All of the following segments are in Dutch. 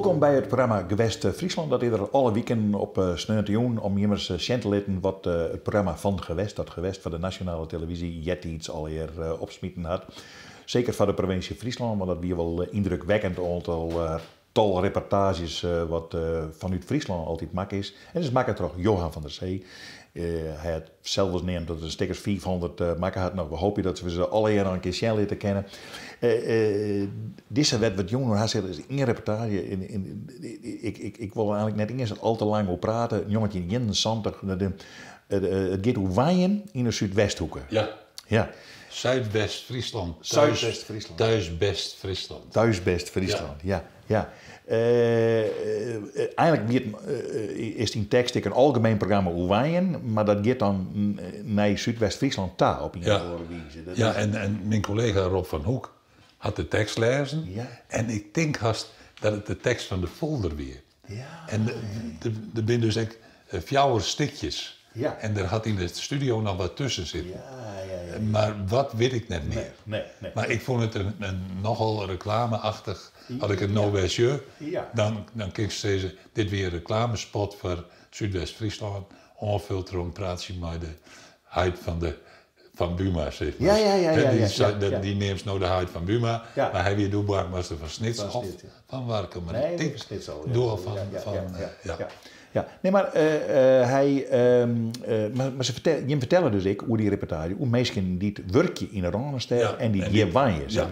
Welkom bij het programma Gewest Friesland. Dat is er alle weken op Sneuntejoen om immers te laten wat het programma van Gewest, dat Gewest van de nationale televisie, jet iets alweer opsmieten had. Zeker van de provincie Friesland, maar dat weer wel indrukwekkend aantal tal reportages wat vanuit Friesland altijd makkelijk is. En dus maakt toch Johan van der Zee. Hij had zelfs neemt dat er stickers 400 maken had. Nou, we hopen dat we ze alle hier een keer snel leren kennen. Deze werd wat jonger. Hij zegt, is een reportage. Ik wil eigenlijk net eens al te lang op praten. Een jongetje in 71. Het gaat over waaien in de Zuidwesthoeken. Ja. Ja. Zuidwest-Friesland. Zuidwest-Friesland. Thuisbest-Friesland. Thuisbest-Friesland, ja. Eigenlijk is die tekst een algemeen programma over waaien, maar dat gaat dan naar Zuidwest-Friesland taal op een andere wijze. Ja, en mijn collega Rob van Hoek had de tekst lezen. Ja. En ik denk haast dat het de tekst van de folder weer. Ja. En er zijn dus echt 4 stukjes. Ja. En er had in de studio nog wat tussen zitten. Ja. Maar wat weet ik net meer. Nee. Maar ik vond het een nogal reclameachtig. Had ik het nou bij je, dan kreeg ik steeds dit weer een reclamespot voor Zuidwest-Friesland. Onfilterd praat je met de huid van Buma, zeg maar. Ja. Die neemt nou de huid van Buma, maar hij weer doelbaarmaster van Snitsel. Van Warkum. Nee, van Snitsel. Door van. Ja, nee, maar maar je vertellen dus ik hoe die reportage, hoe mensen die het werkje in Iran stellen en die hier waaien. Nou,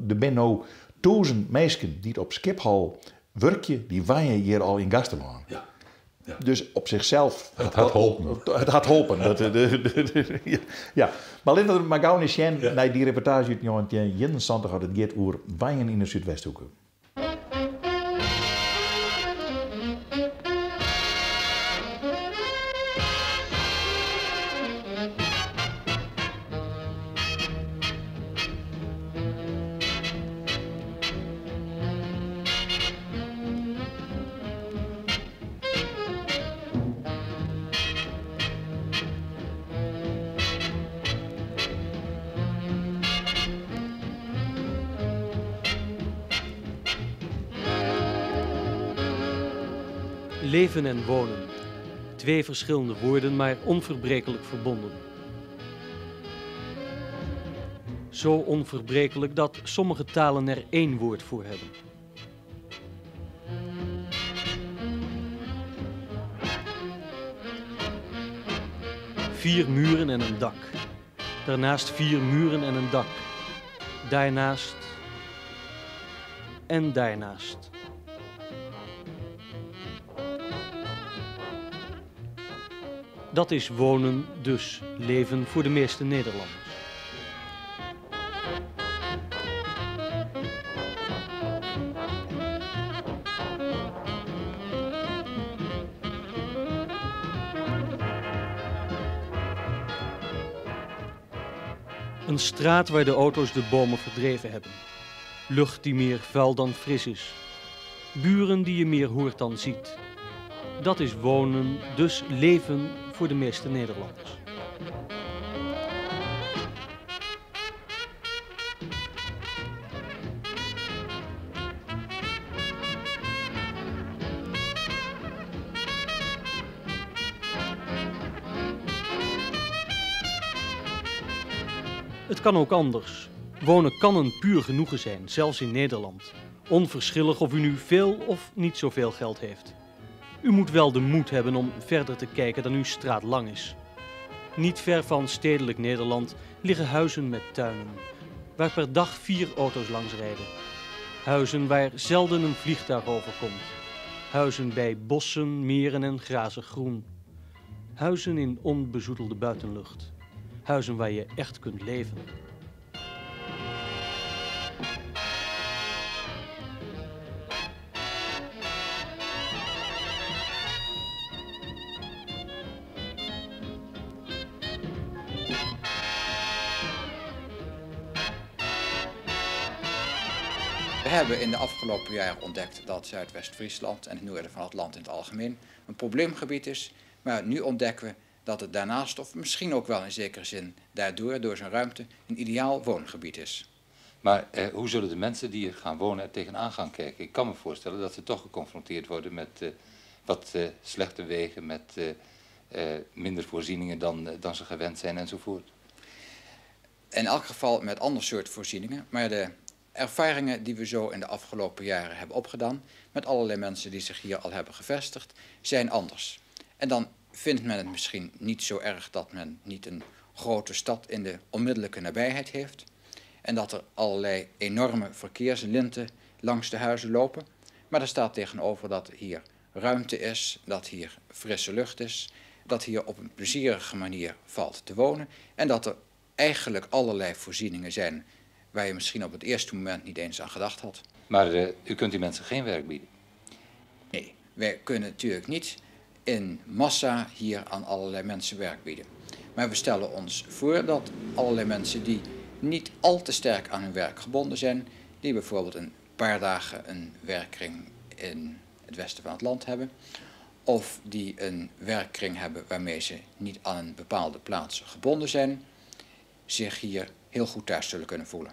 er zijn nou 1000 mensen die het op Schiphol werkje, die waaien hier al in Gastelaan. Ja. Dus op zichzelf. Het had geholpen. Het had geholpen. Ja. Maar laten we maar gauw eens zien naar die reportage uit 1971 had het gaat over waaien in de Zuidwesthoeken. Leven en wonen. 2 verschillende woorden, maar onverbrekelijk verbonden. Zo onverbrekelijk dat sommige talen er 1 woord voor hebben. Vier muren en een dak. Daarnaast 4 muren en een dak. Daarnaast en daarnaast. Dat is wonen, dus leven voor de meeste Nederlanders. Een straat waar de auto's de bomen verdreven hebben. Lucht die meer vuil dan fris is. Buren die je meer hoort dan ziet. Dat is wonen, dus leven voor de meeste Nederlanders. Het kan ook anders. Wonen kan een puur genoegen zijn, zelfs in Nederland. Onverschillig of u nu veel of niet zoveel geld heeft. U moet wel de moed hebben om verder te kijken dan uw straat lang is. Niet ver van stedelijk Nederland liggen huizen met tuinen, waar per dag 4 auto's langs rijden. Huizen waar zelden een vliegtuig overkomt. Huizen bij bossen, meren en grazig groen. Huizen in onbezoedelde buitenlucht. Huizen waar je echt kunt leven. We hebben in de afgelopen jaren ontdekt dat Zuidwest-Friesland en het noorden van het land in het algemeen een probleemgebied is. Maar nu ontdekken we dat het daarnaast, of misschien ook wel in zekere zin daardoor, door zijn ruimte, een ideaal woongebied is. Maar hoe zullen de mensen die hier gaan wonen er tegenaan gaan kijken? Ik kan me voorstellen dat ze toch geconfronteerd worden met wat slechte wegen, met minder voorzieningen dan ze gewend zijn enzovoort. In elk geval met ander soort voorzieningen, maar de ervaringen die we zo in de afgelopen jaren hebben opgedaan, met allerlei mensen die zich hier al hebben gevestigd, zijn anders. En dan vindt men het misschien niet zo erg dat men niet een grote stad in de onmiddellijke nabijheid heeft en dat er allerlei enorme verkeerslinten langs de huizen lopen. Maar er staat tegenover dat hier ruimte is, dat hier frisse lucht is, dat hier op een plezierige manier valt te wonen en dat er eigenlijk allerlei voorzieningen zijn waar je misschien op het eerste moment niet eens aan gedacht had. Maar u kunt die mensen geen werk bieden? Nee, wij kunnen natuurlijk niet in massa hier aan allerlei mensen werk bieden. Maar we stellen ons voor dat allerlei mensen die niet al te sterk aan hun werk gebonden zijn, die bijvoorbeeld een paar dagen een werkkring in het westen van het land hebben, of die een werkkring hebben waarmee ze niet aan een bepaalde plaats gebonden zijn, zich hier heel goed thuis zullen kunnen voelen.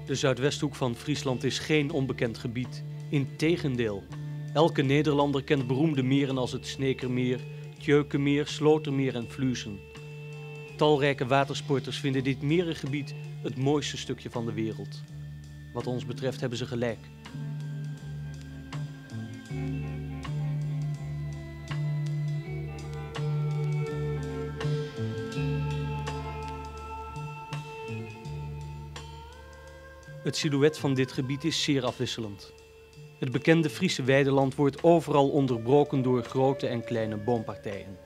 De Zuidwesthoek van Friesland is geen onbekend gebied. Integendeel, elke Nederlander kent beroemde meren als het Sneekermeer, Tjeukenmeer, Slotermeer en Vlusen. Talrijke watersporters vinden dit merengebied het mooiste stukje van de wereld. Wat ons betreft hebben ze gelijk. Het silhouet van dit gebied is zeer afwisselend. Het bekende Friese weideland wordt overal onderbroken door grote en kleine boompartijen.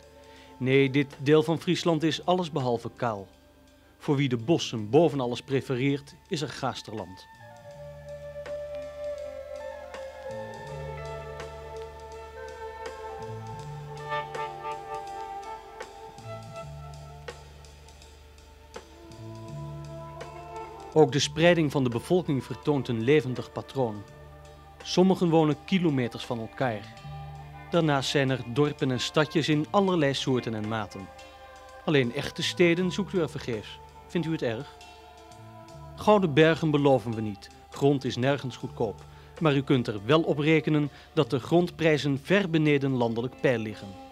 Nee, dit deel van Friesland is allesbehalve kaal. Voor wie de bossen boven alles prefereert, is er Gaasterland. Ook de spreiding van de bevolking vertoont een levendig patroon. Sommigen wonen kilometers van elkaar. Daarnaast zijn er dorpen en stadjes in allerlei soorten en maten. Alleen echte steden zoekt u er vergeefs. Vindt u het erg? Gouden bergen beloven we niet. Grond is nergens goedkoop. Maar u kunt er wel op rekenen dat de grondprijzen ver beneden landelijk peil liggen.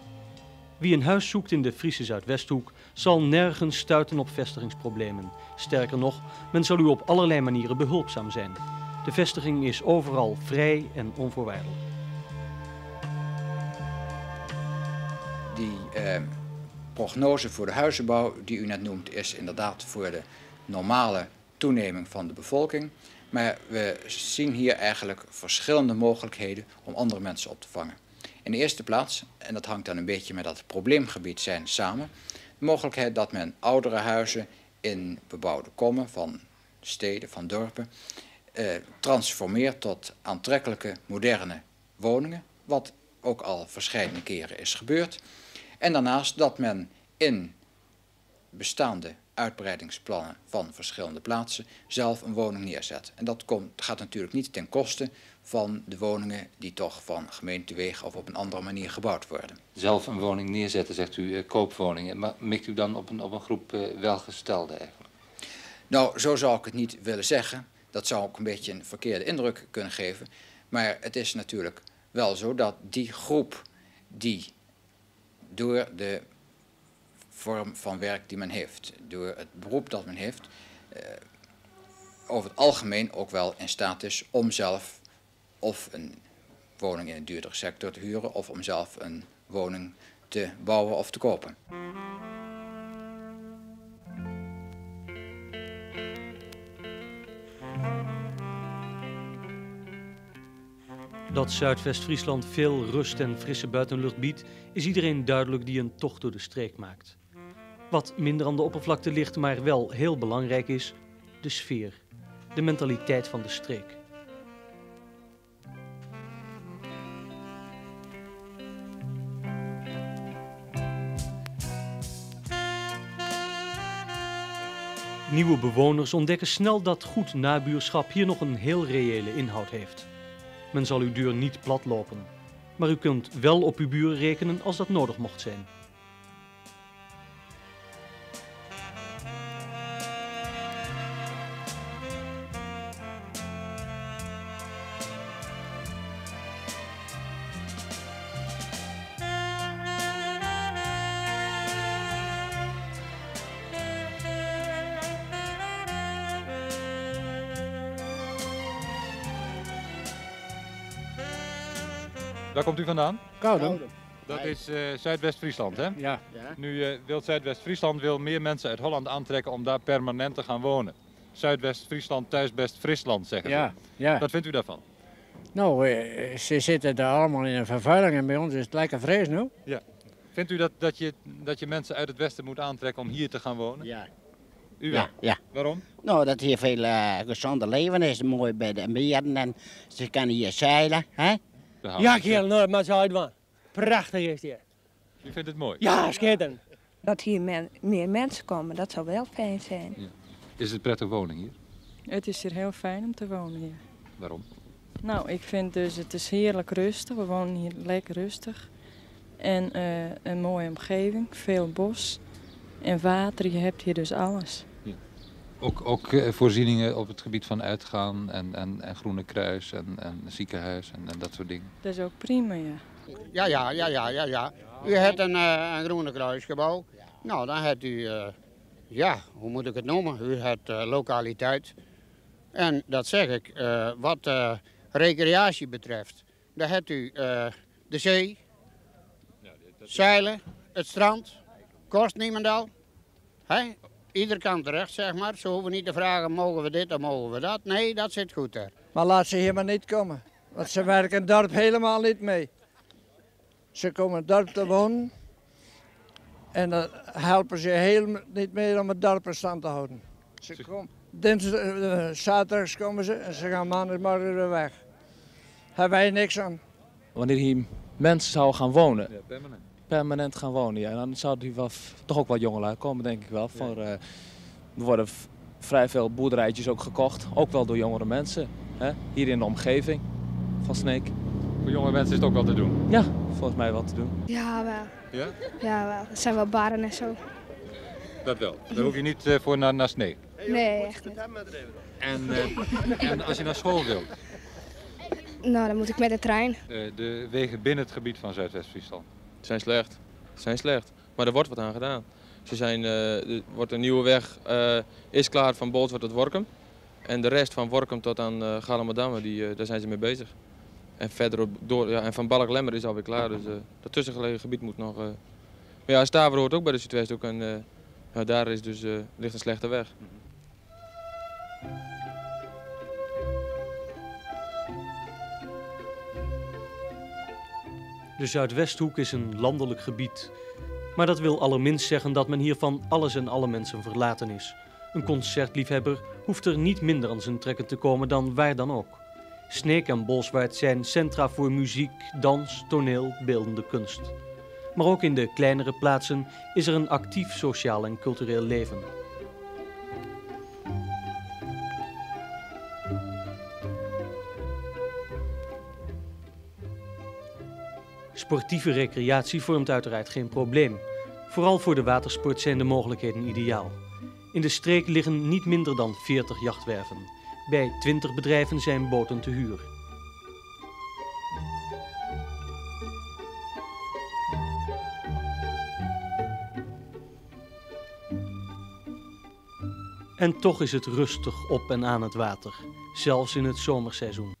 Wie een huis zoekt in de Friese Zuidwesthoek zal nergens stuiten op vestigingsproblemen. Sterker nog, men zal u op allerlei manieren behulpzaam zijn. De vestiging is overal vrij en onvoorwaardelijk. Die prognose voor de huizenbouw die u net noemt is inderdaad voor de normale toeneming van de bevolking. Maar we zien hier eigenlijk verschillende mogelijkheden om andere mensen op te vangen. In de eerste plaats, en dat hangt dan een beetje met dat probleemgebied zijn samen, de mogelijkheid dat men oudere huizen in bebouwde kommen van steden, van dorpen, transformeert tot aantrekkelijke moderne woningen, wat ook al verscheidene keren is gebeurd. En daarnaast dat men in bestaande uitbreidingsplannen van verschillende plaatsen zelf een woning neerzet. En dat gaat natuurlijk niet ten koste van de woningen die toch van gemeentewegen of op een andere manier gebouwd worden. Zelf een woning neerzetten, zegt u, koopwoningen. Maar mikt u dan op een groep welgestelden eigenlijk? Nou, zo zou ik het niet willen zeggen. Dat zou ook een beetje een verkeerde indruk kunnen geven. Maar het is natuurlijk wel zo dat die groep die door de vorm van werk die men heeft, door het beroep dat men heeft, over het algemeen ook wel in staat is om zelf of een woning in een duurdere sector te huren of om zelf een woning te bouwen of te kopen. Dat Zuidwest-Friesland veel rust en frisse buitenlucht biedt, is iedereen duidelijk die een tocht door de streek maakt. Wat minder aan de oppervlakte ligt, maar wel heel belangrijk is, de sfeer, de mentaliteit van de streek. Nieuwe bewoners ontdekken snel dat goed nabuurschap hier nog een heel reële inhoud heeft. Men zal uw deur niet platlopen, maar u kunt wel op uw buren rekenen als dat nodig mocht zijn. Waar komt u vandaan? Koudem. Dat is Zuidwest-Friesland, hè? Ja. Nu wil Zuidwest-Friesland meer mensen uit Holland aantrekken om daar permanent te gaan wonen. Zuidwest-Friesland, thuis best Friesland, zeggen ze. Ja. Wat vindt u daarvan? Nou, ze zitten daar allemaal in een vervuiling en bij ons is het lekker fris nu. Ja. Vindt u dat je mensen uit het westen moet aantrekken om hier te gaan wonen? Ja. U wel? Ja. Waarom? Nou, dat hier veel gezonder leven is. Mooi bij de meren en ze kunnen hier zeilen. Hè? Ja, kerel, nooit maar zo uitwaan. Prachtig is die. U vindt het mooi? Ja, schitterend. Dat hier meer mensen komen, dat zou wel fijn zijn. Ja. Is het prettig wonen hier? Het is hier heel fijn om te wonen hier. Waarom? Nou, ik vind dus het is heerlijk rustig. We wonen hier lekker rustig. En een mooie omgeving, veel bos en water. Je hebt hier dus alles. Ja. Ook voorzieningen op het gebied van uitgaan en Groene Kruis en ziekenhuis en dat soort dingen? Dat is ook prima, ja. Ja. U hebt een Groene Kruisgebouw. Nou, dan hebt u, hoe moet ik het noemen? U hebt lokaliteit. En dat zeg ik, wat recreatie betreft. Dan hebt u de zee, zeilen, het strand, Korst Niemendal. Ieder kan terecht, zeg maar. Ze hoeven niet te vragen, mogen we dit of mogen we dat? Nee, dat zit goed daar. Maar laat ze hier maar niet komen, want ze werken het dorp helemaal niet mee. Ze komen het dorp te wonen en dan helpen ze heel niet mee om het dorp in stand te houden. Ze komen, zaterdags komen ze en ze gaan maandagmorgen weer weg. Hebben wij niks aan. Wanneer hier mensen zouden gaan wonen, permanent gaan wonen, ja, dan zouden hier toch ook wat jongelui komen, denk ik wel. Er worden vrij veel boerderijtjes ook gekocht, ook wel door jongere mensen, hè? Hier in de omgeving van Sneek. Voor jonge mensen is het ook wel te doen? Ja, volgens mij wel te doen. Ja, wel. Ja? Ja, wel. Het zijn wel baren en zo. Dat wel. Daar hoef je niet voor naar Sneek. Nee, echt niet. En als je naar school wilt? Nou, dan moet ik met de trein. De wegen binnen het gebied van Zuidwest-Friesland? Zijn slecht. Maar er wordt wat aan gedaan. Er wordt een nieuwe weg, is klaar van Bolsward tot Workum. En de rest van Workum tot aan Gallemadamme, daar zijn ze mee bezig. En verderop en van Balk-Lemmer is alweer klaar, dus dat tussengelegen gebied moet nog... Maar ja, Staver hoort ook bij de Zuidwesthoek en daar is dus, ligt een slechte weg. De Zuidwesthoek is een landelijk gebied. Maar dat wil allerminst zeggen dat men hier van alles en alle mensen verlaten is. Een concertliefhebber hoeft er niet minder aan zijn trekken te komen dan waar dan ook. Sneek en Bolsward zijn centra voor muziek, dans, toneel, beeldende kunst. Maar ook in de kleinere plaatsen is er een actief sociaal en cultureel leven. Sportieve recreatie vormt uiteraard geen probleem. Vooral voor de watersport zijn de mogelijkheden ideaal. In de streek liggen niet minder dan 40 jachtwerven. Bij 20 bedrijven zijn boten te huur. En toch is het rustig op en aan het water, zelfs in het zomerseizoen.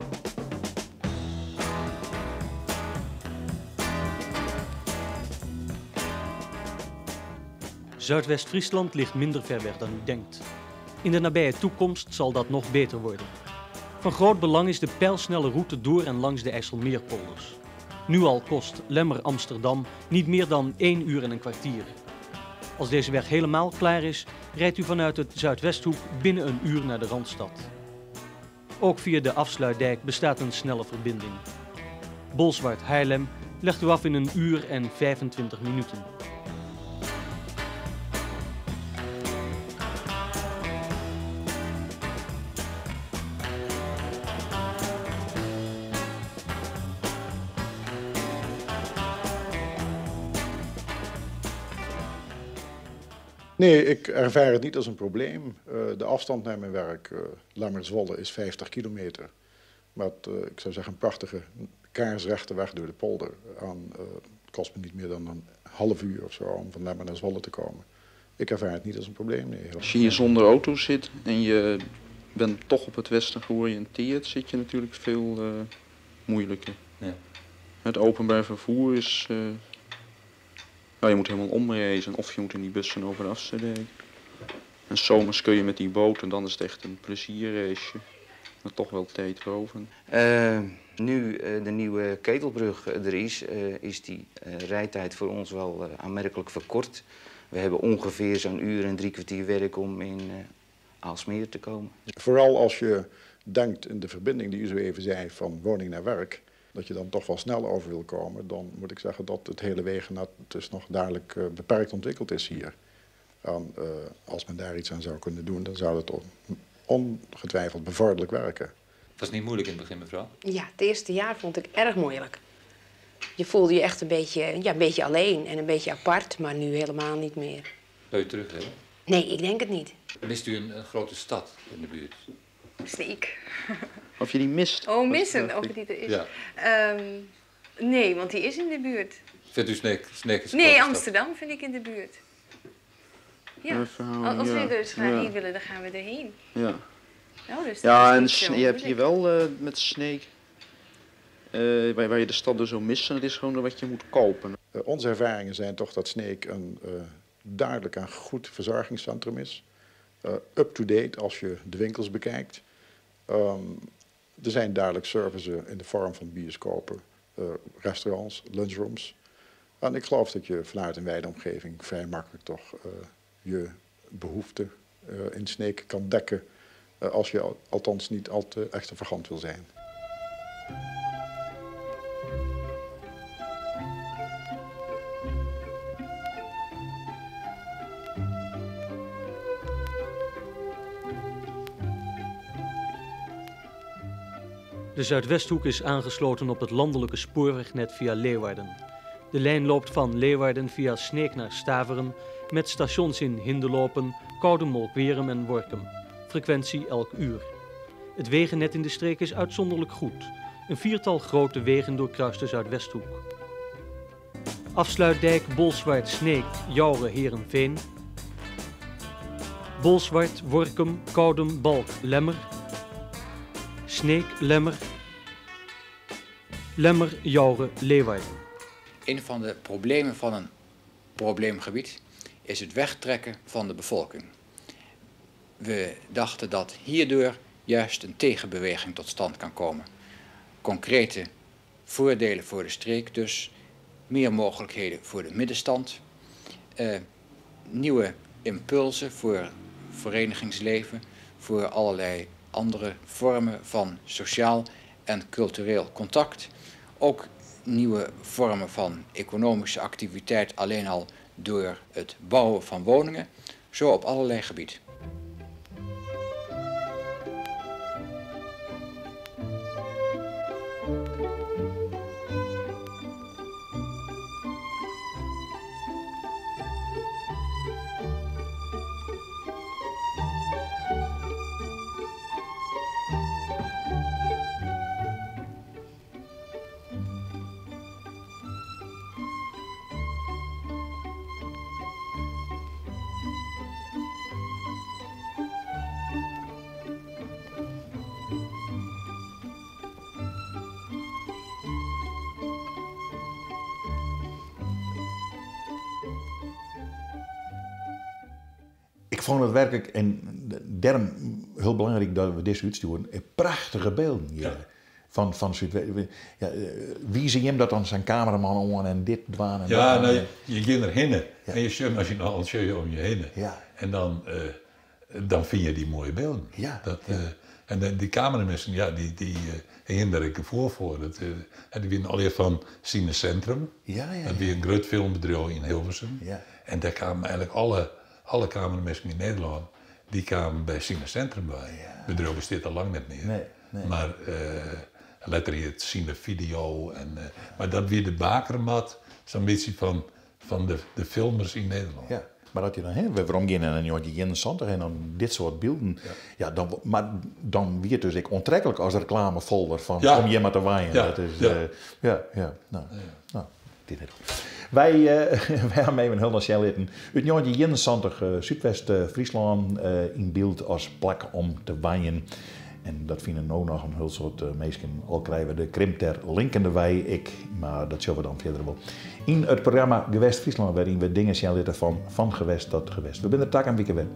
Zuidwest-Friesland ligt minder ver weg dan u denkt. In de nabije toekomst zal dat nog beter worden. Van groot belang is de pijlsnelle route door en langs de IJsselmeerpolders. Nu al kost Lemmer-Amsterdam niet meer dan 1 uur en een kwartier. Als deze weg helemaal klaar is, rijdt u vanuit het Zuidwesthoek binnen een uur naar de Randstad. Ook via de afsluitdijk bestaat een snelle verbinding. Bolsward-Haarlem legt u af in 1 uur en 25 minuten. Nee, ik ervaar het niet als een probleem. De afstand naar mijn werk, Lemmer-Zwolle, is 50 kilometer. Met, ik zou zeggen, een prachtige kaarsrechte weg door de polder. Het kost me niet meer dan een half uur of zo om van Lemmer naar Zwolle te komen. Ik ervaar het niet als een probleem, nee. Als je hier zonder auto zit en je bent toch op het westen georiënteerd, zit je natuurlijk veel moeilijker. Ja. Het openbaar vervoer is... je moet helemaal omreizen of je moet in die bussen over de afsluitdijk. En zomers kun je met die boten, dan is het echt een plezierreisje. Maar toch wel tijdrovend. Nu de nieuwe Ketelbrug er is die rijtijd voor ons wel aanmerkelijk verkort. We hebben ongeveer zo'n uur en 3 kwartier werk om in Aalsmeer te komen. Vooral als je denkt in de verbinding die u zo even zei van woning naar werk, dat je dan toch wel snel over wil komen, dan moet ik zeggen dat het hele wegennet dus nog dadelijk beperkt ontwikkeld is hier. En, als men daar iets aan zou kunnen doen, dan zou het ongetwijfeld bevorderlijk werken. Was het niet moeilijk in het begin, mevrouw? Ja, het eerste jaar vond ik erg moeilijk. Je voelde je echt een beetje alleen en een beetje apart, maar nu helemaal niet meer. Wil je terug hebben? Nee, ik denk het niet. Mist u een grote stad in de buurt? Sneek. Of je die mist? Oh, missen, of die er is. Ja. Nee, want die is in de buurt. Vindt u Sneek een Nee, stad? Amsterdam vind ik in de buurt. Ja, als we dus heen willen, dan gaan we erheen. Ja. Nou, dus ja, en je hebt hier wel met Sneek, waar je de stad dus zo mist, en het is gewoon wat je moet kopen. Onze ervaringen zijn toch dat Sneek een duidelijk een goed verzorgingscentrum is. Up-to-date als je de winkels bekijkt. Er zijn duidelijk services in de vorm van bioscopen, restaurants, lunchrooms. En ik geloof dat je vanuit een wijde omgeving vrij makkelijk toch je behoeften in Sneek kan dekken. Als je althans niet al te extravagant wil zijn. De Zuidwesthoek is aangesloten op het landelijke spoorwegnet via Leeuwarden. De lijn loopt van Leeuwarden via Sneek naar Staveren met stations in Hindelopen, Koudemolk-Werum en Workum. Frequentie elk uur. Het wegennet in de streek is uitzonderlijk goed. Een 4-tal grote wegen doorkruist de Zuidwesthoek. Afsluitdijk Bolsward, Sneek, Jouren, Heerenveen. Bolsward, Workum, Koudem, Balk, Lemmer. Sneek, Lemmer. Lemmer, Jouren, Leeuwarden. Een van de problemen van een probleemgebied is het wegtrekken van de bevolking. We dachten dat hierdoor juist een tegenbeweging tot stand kan komen. Concrete voordelen voor de streek dus, meer mogelijkheden voor de middenstand, nieuwe impulsen voor verenigingsleven, voor allerlei andere vormen van sociaal en cultureel contact. Ook nieuwe vormen van economische activiteit alleen al door het bouwen van woningen, zo op allerlei gebieden. Ik vond het werkelijk, en daarom heel belangrijk dat we deze uitsturen, prachtige beelden hier. Ja. van Zuidwest. Ja, wie zie je hem dat dan zijn cameraman aan en dit dwaan en ja, dat? nou, je gaat erheen en je shirts als je nou al show je om je heen. Ja. En dan vind je die mooie beelden. Ja. En die cameramensen, ja, die hinder ik ervoor voor. Die winnen alweer van Cinecentrum. Ja. Dat weer een groot filmbedrijf in Hilversum. Ja. En daar kwamen eigenlijk alle cameramensen in Nederland, die kwamen bij Cinecentrum bij. Het bedrijf bestaat al lang niet meer. Nee. Maar later het Cinevideo. Maar dat weer de bakermat, zo'n beetje van de filmers in Nederland. Ja. Maar dat je dan waarom gaan en dan je interessant en dan dit soort beelden. Ja, dan wordt het dus ik onttrekkelijk als reclamefolder van om je maar te waaien. Ja. Dat is Nou, dit is goed. Wij hebben even heel snel litten. Uit 1971 Zuidwest-Friesland in beeld als plek om te waaien. En dat vinden ook nog een heel soort mensen. Al krijgen we de krimp ter linkende wij, maar dat zullen we dan verder wel. In het programma Gewest Friesland, waarin we dingen zien van gewest tot gewest. We zijn er tak een week weer.